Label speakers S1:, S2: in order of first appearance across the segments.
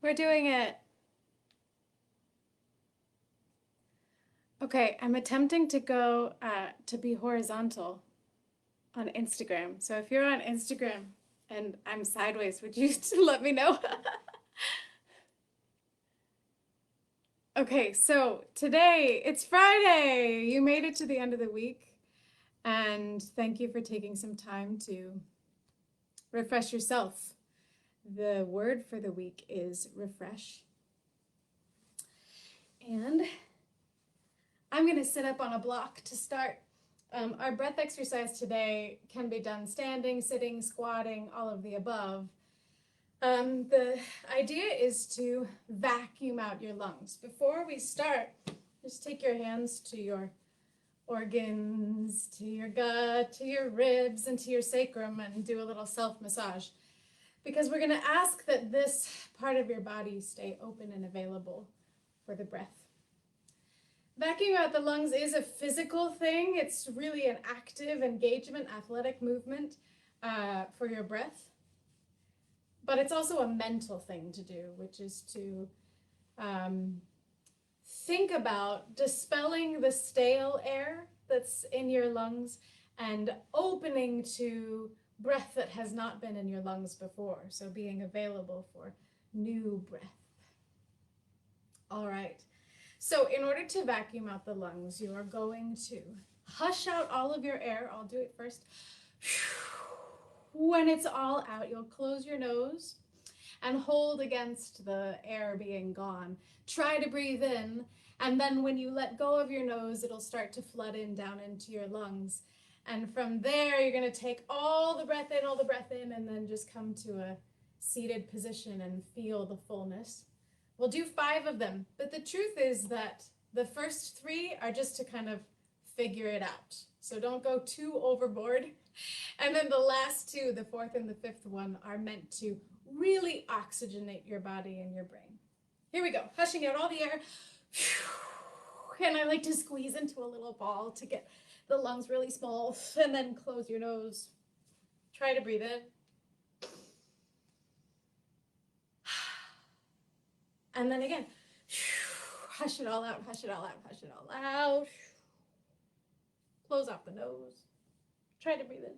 S1: We're doing it. Okay, I'm attempting to go to be horizontal on Instagram. So if you're on Instagram and I'm sideways, would you let me know? Okay, so today it's Friday. You made it to the end of the week, and thank you for taking some time to refresh yourself. The word for the week is refresh. And I'm going to sit up on a block to start. Our breath exercise today can be done standing, sitting, squatting, all of the above. The idea is to vacuum out your lungs. Before we start, just take your hands to your organs, to your gut, to your ribs, and to your sacrum and do a little self-massage. Because we're going to ask that this part of your body stay open and available for the breath. Vacuuming out the lungs is a physical thing. It's really an active engagement, athletic movement for your breath. But it's also a mental thing to do, which is to think about dispelling the stale air that's in your lungs and opening to breath that has not been in your lungs before. So being available for new breath. All right. So in order to vacuum out the lungs, you are going to hush out all of your air. I'll do it first. When it's all out, you'll close your nose and hold against the air being gone. Try to breathe in, and then when you let go of your nose, it'll start to flood in down into your lungs. And from there, you're going to take all the breath in, and then just come to a seated position and feel the fullness. We'll do 5 of them, but the truth is that the first 3 are just to kind of figure it out. So don't go too overboard. And then the last 2, the 4th and the 5th one, are meant to really oxygenate your body and your brain. Here we go, hushing out all the air. And I like to squeeze into a little ball to get the lungs really small, and then close your nose. Try to breathe in. And then again, hush it all out, hush it all out, hush it all out. Close off the nose. Try to breathe in.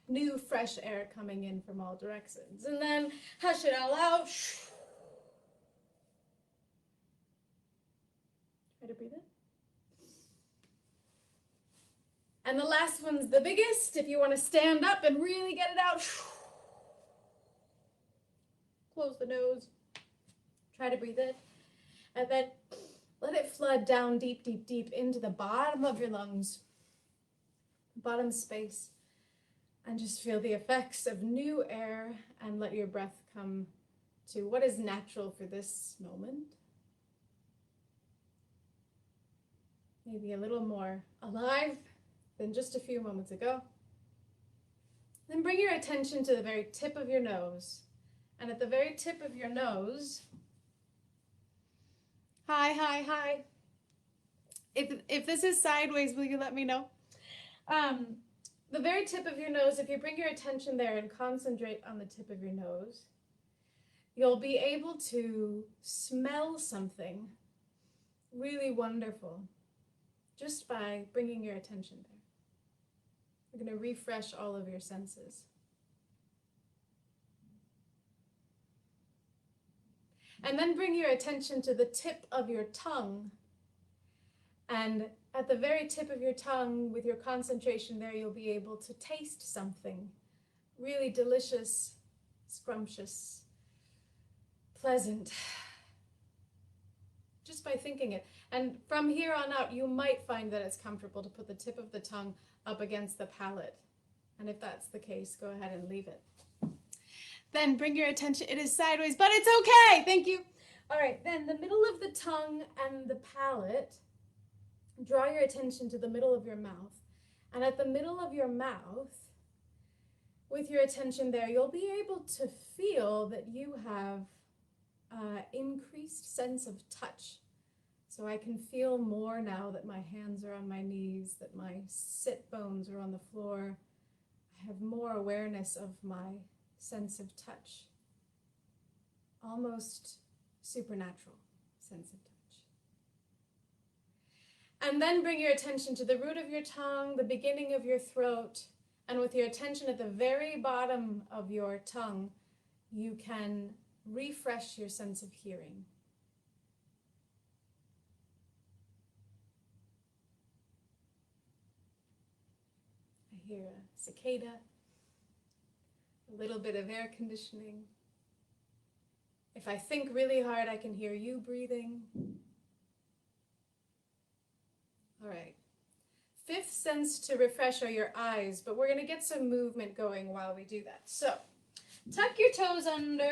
S1: New fresh air coming in from all directions. And then hush it all out. Try to breathe in. And the last one's the biggest. If you want to stand up and really get it out, close the nose. Try to breathe in. And then let it flood down deep, deep, deep into the bottom of your lungs, bottom space. And just feel the effects of new air and let your breath come to what is natural for this moment. Maybe a little more alive than just a few moments ago. Then bring your attention to the very tip of your nose. And at the very tip of your nose, hi. If this is sideways, will you let me know? The very tip of your nose, if you bring your attention there and concentrate on the tip of your nose, you'll be able to smell something really wonderful just by bringing your attention there. You're going to refresh all of your senses. And then bring your attention to the tip of your tongue. And at the very tip of your tongue, with your concentration there, you'll be able to taste something really delicious, scrumptious, pleasant, just by thinking it. And from here on out, you might find that it's comfortable to put the tip of the tongue up against the palate. And if that's the case, go ahead and leave it. Then bring your attention, it is sideways, but it's okay, thank you. All right, then the middle of the tongue and the palate, draw your attention to the middle of your mouth. And at the middle of your mouth, with your attention there, you'll be able to feel that you have increased sense of touch. So I can feel more now that my hands are on my knees, that my sit bones are on the floor. I have more awareness of my sense of touch, almost supernatural sense of touch. And then bring your attention to the root of your tongue, the beginning of your throat, and with your attention at the very bottom of your tongue, you can refresh your sense of hearing. I hear a cicada, a little bit of air conditioning. If I think really hard, I can hear you breathing. All right. Fifth sense to refresh are your eyes, but we're going to get some movement going while we do that. So, tuck your toes under,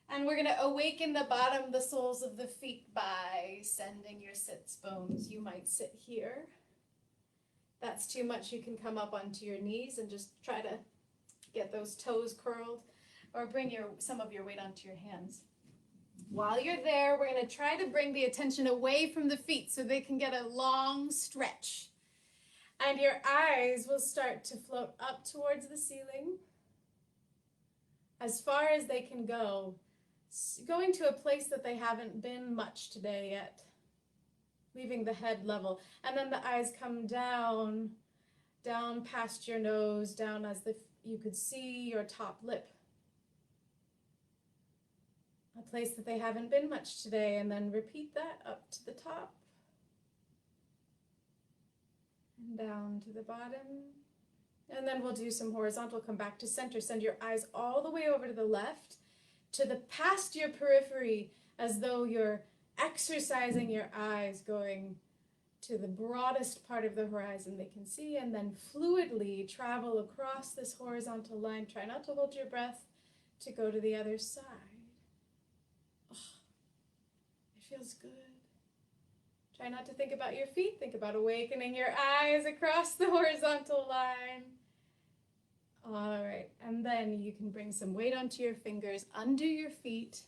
S1: and we're going to awaken the bottom, the soles of the feet by sending your sits bones. You might sit here. That's too much, you can come up onto your knees and just try to get those toes curled, or bring some of your weight onto your hands. While you're there, we're going to try to bring the attention away from the feet so they can get a long stretch. And your eyes will start to float up towards the ceiling as far as they can go, going to a place that they haven't been much today yet, leaving the head level. And then the eyes come down past your nose, down as if you could see your top lip. A place that they haven't been much today, and then repeat that up to the top and down to the bottom. And then we'll do some horizontal, come back to center. Send your eyes all the way over to the left, to the past your periphery, as though you're exercising your eyes, going to the broadest part of the horizon they can see, and then fluidly travel across this horizontal line. Try not to hold your breath to go to the other side. It feels good. Try not to think about your feet. Think about awakening your eyes across the horizontal line. All right, and then you can bring some weight onto your fingers under your feet.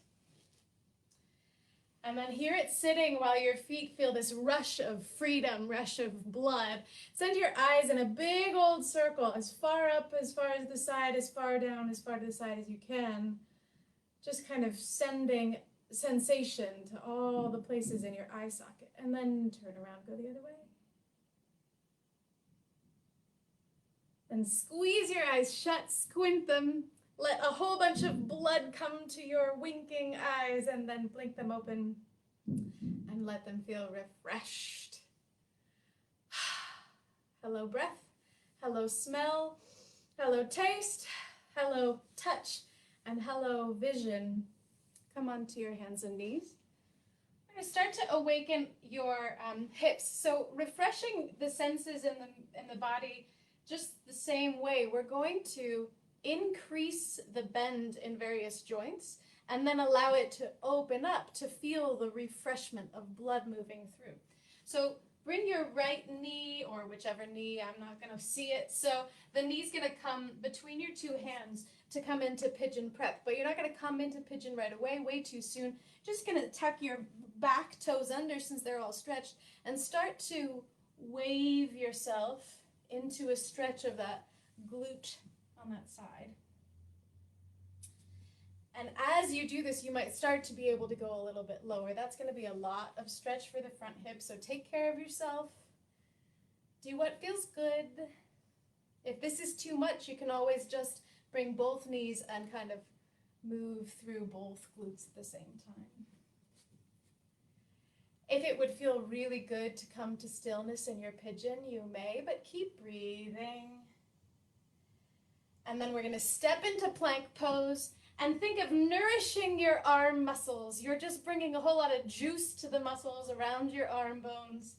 S1: And then here it's sitting while your feet feel this rush of freedom, rush of blood. Send your eyes in a big old circle, as far up, as far as the side, as far down, as far to the side as you can. Just kind of sending sensation to all the places in your eye socket. And then turn around, go the other way. And squeeze your eyes shut, squint them. Let a whole bunch of blood come to your winking eyes, and then blink them open and let them feel refreshed. Hello breath, hello smell, hello taste, hello touch, and hello vision. Come onto your hands and knees. We're going to start to awaken your hips. So refreshing the senses in the body just the same way. We're going to increase the bend in various joints and then allow it to open up to feel the refreshment of blood moving through. So bring your right knee, or whichever knee, I'm not going to see it. So the knee's going to come between your two hands to come into pigeon prep, but you're not going to come into pigeon right away, way too soon. Just going to tuck your back toes under since they're all stretched and start to wave yourself into a stretch of that glute on that side. And as you do this, you might start to be able to go a little bit lower. That's going to be a lot of stretch for the front hip, so take care of yourself. Do what feels good. If this is too much, you can always just bring both knees and kind of move through both glutes at the same time. If it would feel really good to come to stillness in your pigeon, you may, but keep breathing. And then we're going to step into plank pose and think of nourishing your arm muscles. You're just bringing a whole lot of juice to the muscles around your arm bones.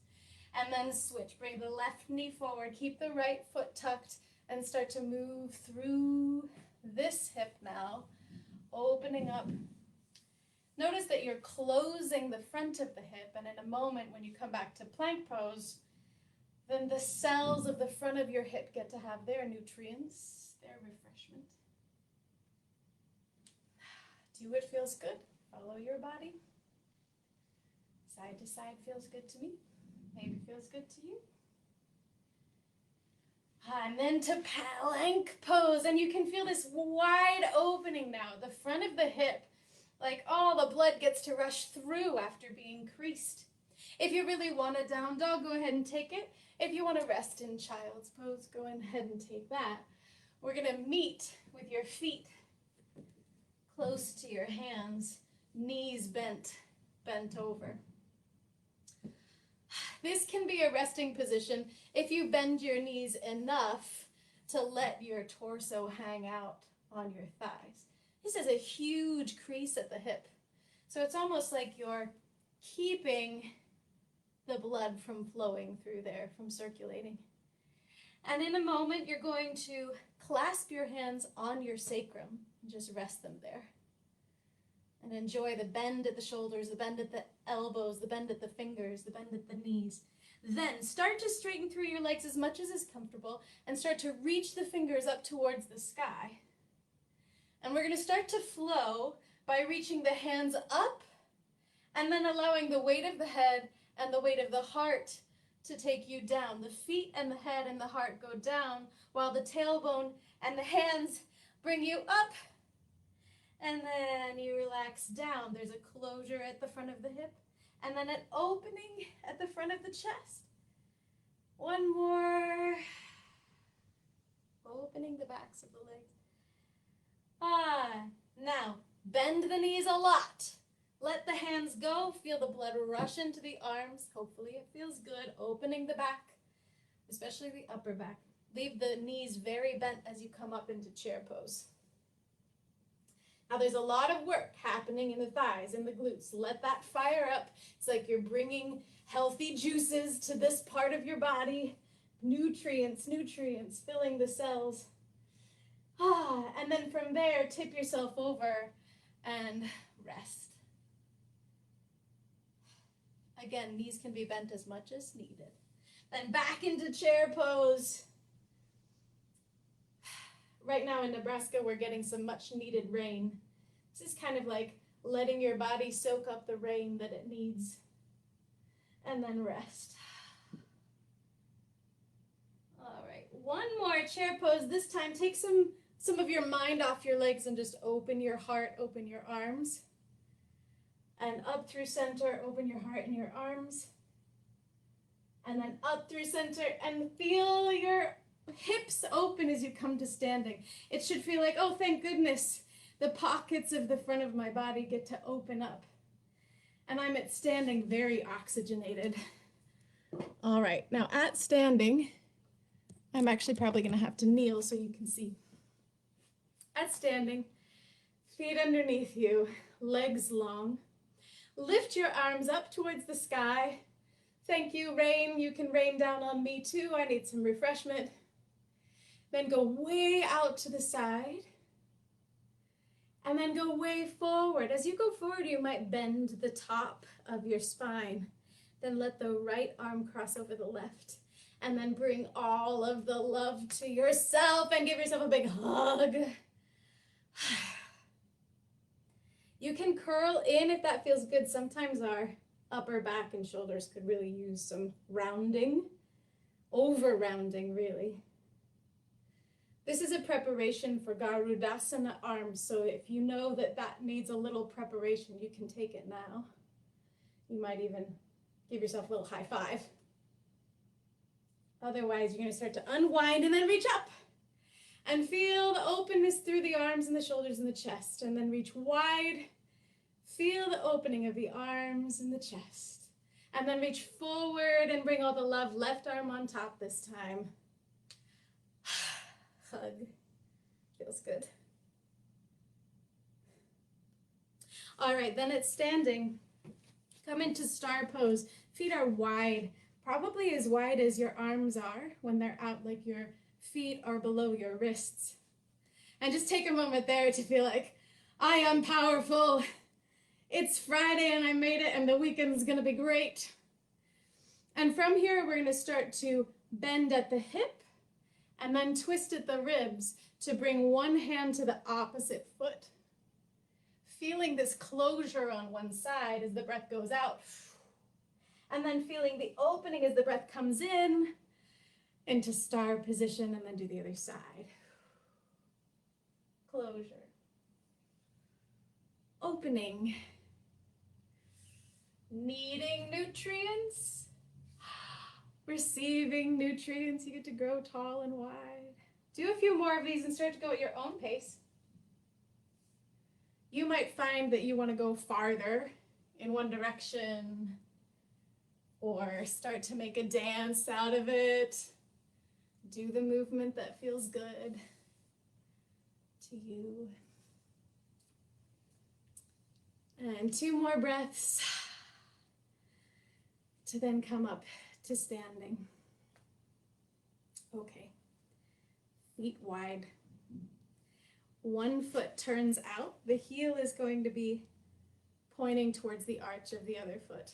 S1: And then switch. Bring the left knee forward. Keep the right foot tucked and start to move through this hip now, opening up. Notice that you're closing the front of the hip, and in a moment when you come back to plank pose, then the cells of the front of your hip get to have their nutrients, their refreshment. Do what feels good. Follow your body. Side to side feels good to me. Maybe feels good to you. And then to plank pose. And you can feel this wide opening now, the front of the hip, like all the blood gets to rush through after being creased. If you really want a down dog, go ahead and take it. If you want to rest in child's pose, go ahead and take that. We're going to meet with your feet close to your hands, knees bent over. This can be a resting position if you bend your knees enough to let your torso hang out on your thighs. This is a huge crease at the hip. So it's almost like you're keeping the blood from flowing through there, from circulating. And in a moment, you're going to clasp your hands on your sacrum and just rest them there. And enjoy the bend at the shoulders, the bend at the elbows, the bend at the fingers, the bend at the knees. Then start to straighten through your legs as much as is comfortable and start to reach the fingers up towards the sky. And we're going to start to flow by reaching the hands up and then allowing the weight of the head and the weight of the heart to take you down. The feet and the head and the heart go down while the tailbone and the hands bring you up. And then you relax down. There's a closure at the front of the hip and then an opening at the front of the chest. One more. Opening the backs of the legs. Now, bend the knees a lot. Let the hands go. Feel the blood rush into the arms. Hopefully it feels good. Opening the back, especially the upper back. Leave the knees very bent as you come up into chair pose. Now there's a lot of work happening in the thighs and the glutes. Let that fire up. It's like you're bringing healthy juices to this part of your body. Nutrients, filling the cells. And then from there, tip yourself over and rest. Again, knees can be bent as much as needed. Then back into chair pose. Right now in Nebraska, we're getting some much needed rain. This is kind of like letting your body soak up the rain that it needs. And then rest. All right, one more chair pose. This time, take some of your mind off your legs and just open your heart, open your arms. And up through center, open your heart and your arms. And then up through center and feel your hips open as you come to standing. It should feel like, oh, thank goodness, the pockets of the front of my body get to open up. And I'm at standing very oxygenated. All right, now at standing, I'm actually probably going to have to kneel so you can see. At standing, feet underneath you, legs long. Lift your arms up towards the sky. Thank you, rain. You can rain down on me too. I need some refreshment. Then go way out to the side. And then go way forward. As you go forward, you might bend the top of your spine. Then let the right arm cross over the left. And then bring all of the love to yourself and give yourself a big hug. You can curl in if that feels good. Sometimes our upper back and shoulders could really use some rounding, over rounding really. This is a preparation for Garudasana arms, so if you know that that needs a little preparation, you can take it now. You might even give yourself a little high five. Otherwise, you're going to start to unwind and then reach up. And feel the openness through the arms and the shoulders and the chest. And then reach wide. Feel the opening of the arms and the chest. And then reach forward and bring all the love. Left arm on top this time. Hug. Feels good. All right, then it's standing. Come into star pose. Feet are wide. Probably as wide as your arms are when they're out, like your feet are below your wrists. And just take a moment there to feel like, I am powerful. It's Friday and I made it and the weekend's gonna be great. And from here, we're gonna start to bend at the hip and then twist at the ribs to bring one hand to the opposite foot. Feeling this closure on one side as the breath goes out. And then feeling the opening as the breath comes in. into star position, and then do the other side. Closure. Opening. Needing nutrients. Receiving nutrients. You get to grow tall and wide. Do a few more of these and start to go at your own pace. You might find that you want to go farther in one direction or start to make a dance out of it. Do the movement that feels good to you. And 2 more breaths to then come up to standing. Okay, feet wide. 1 foot turns out. The heel is going to be pointing towards the arch of the other foot.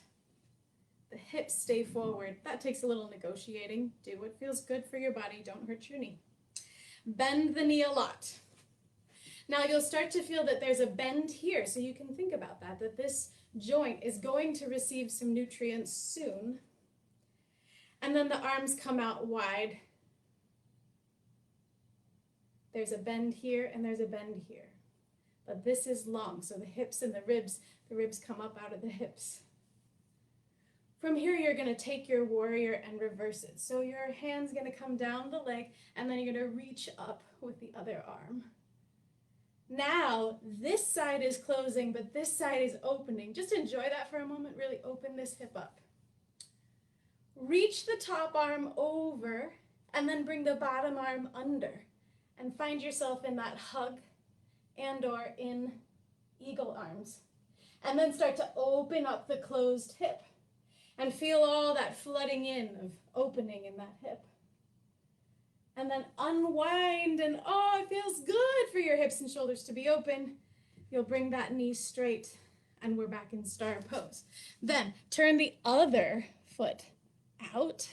S1: The hips stay forward. That takes a little negotiating. Do what feels good for your body. Don't hurt your knee. Bend the knee a lot. Now you'll start to feel that there's a bend here, so you can think about that, that this joint is going to receive some nutrients soon. And then the arms come out wide. There's a bend here and there's a bend here. But this is long, so the hips and the ribs come up out of the hips. From here, you're going to take your warrior and reverse it. So your hand's going to come down the leg, and then you're going to reach up with the other arm. Now, this side is closing, but this side is opening. Just enjoy that for a moment. Really open this hip up. Reach the top arm over, and then bring the bottom arm under. And find yourself in that hug and or in eagle arms. And then start to open up the closed hip. And feel all that flooding in of opening in that hip. And then unwind, and oh, it feels good for your hips and shoulders to be open. You'll bring that knee straight, and we're back in star pose. Then turn the other foot out.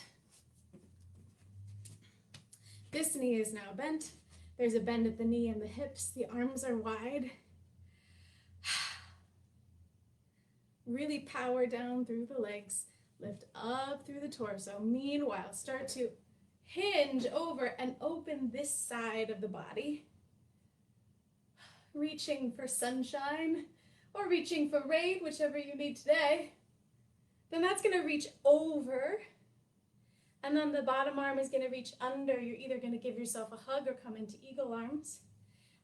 S1: This knee is now bent. There's a bend at the knee and the hips. The arms are wide. Really power down through the legs. Lift up through the torso. Meanwhile, start to hinge over and open this side of the body. Reaching for sunshine or reaching for rain, whichever you need today. Then that's going to reach over. And then the bottom arm is going to reach under. You're either going to give yourself a hug or come into eagle arms.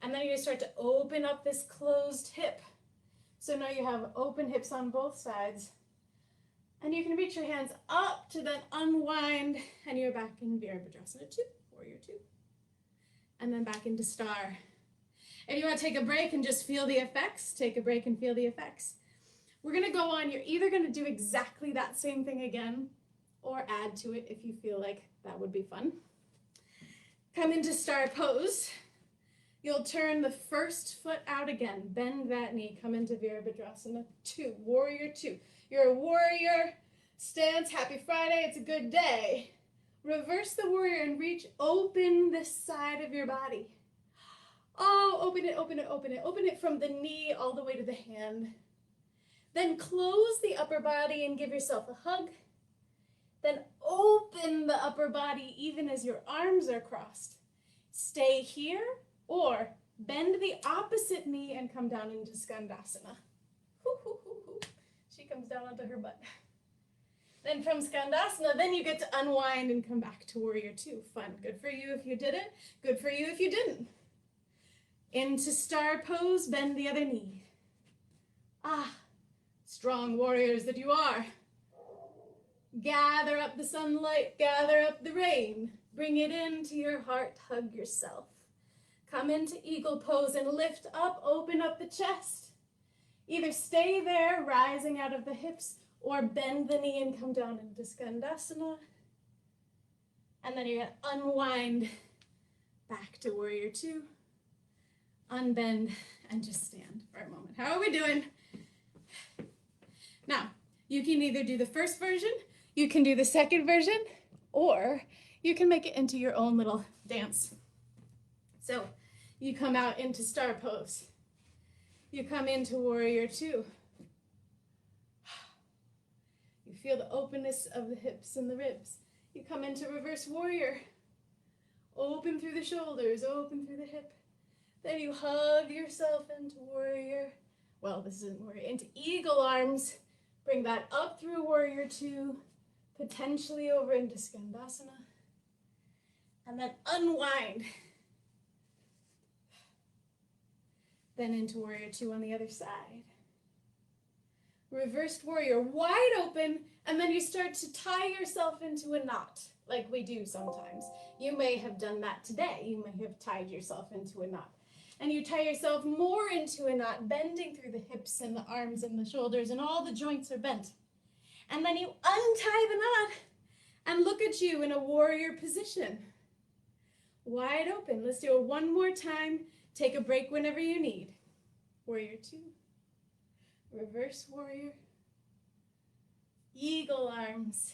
S1: And then you're going to start to open up this closed hip. So now you have open hips on both sides. And you can reach your hands up to then unwind, and you're back in Virabhadrasana 2, Warrior 2. And then back into Star. If you want to take a break and just feel the effects, take a break and feel the effects. We're going to go on. You're either going to do exactly that same thing again, or add to it if you feel like that would be fun. Come into Star pose. You'll turn the first foot out again. Bend that knee. Come into Virabhadrasana 2, Warrior 2. You're a warrior. Stance. Happy Friday. It's a good day. Reverse the warrior and reach. Open this side of your body. Oh, open it, open it, open it. Open it from the knee all the way to the hand. Then close the upper body and give yourself a hug. Then open the upper body even as your arms are crossed. Stay here or bend the opposite knee and come down into Skandasana. She comes down onto her butt. Then from Skandasana, then you get to unwind and come back to Warrior 2. Fun. Good for you if you did it. Good for you if you didn't. Into Star pose, bend the other knee. Ah, strong warriors that you are. Gather up the sunlight, gather up the rain. Bring it into your heart, hug yourself. Come into eagle pose and lift up, open up the chest. Either stay there, rising out of the hips, or bend the knee and come down into Skandasana. And then you're going to unwind back to Warrior 2. Unbend and just stand for a moment. How are we doing? Now, you can either do the first version, you can do the second version, or you can make it into your own little dance. So you come out into Star pose. You come into Warrior 2. You feel the openness of the hips and the ribs. You come into reverse warrior. Open through the shoulders, open through the hip. Then you hug yourself into warrior. Well, this isn't warrior, into eagle arms. Bring that up through warrior two, potentially over into skandasana. And then unwind. Then into warrior two on the other side. Reversed warrior, wide open, and then you start to tie yourself into a knot, like we do sometimes. You may have done that today. You may have tied yourself into a knot. And you tie yourself more into a knot, bending through the hips and the arms and the shoulders, and all the joints are bent. And then you untie the knot and look at you in a warrior position. Wide open. Let's do it one more time. Take a break whenever you need. Warrior two. Reverse warrior. Eagle arms.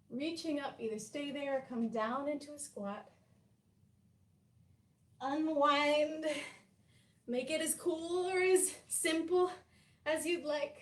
S1: Reaching up, either stay there or come down into a squat. Unwind. Make it as cool or as simple as you'd like.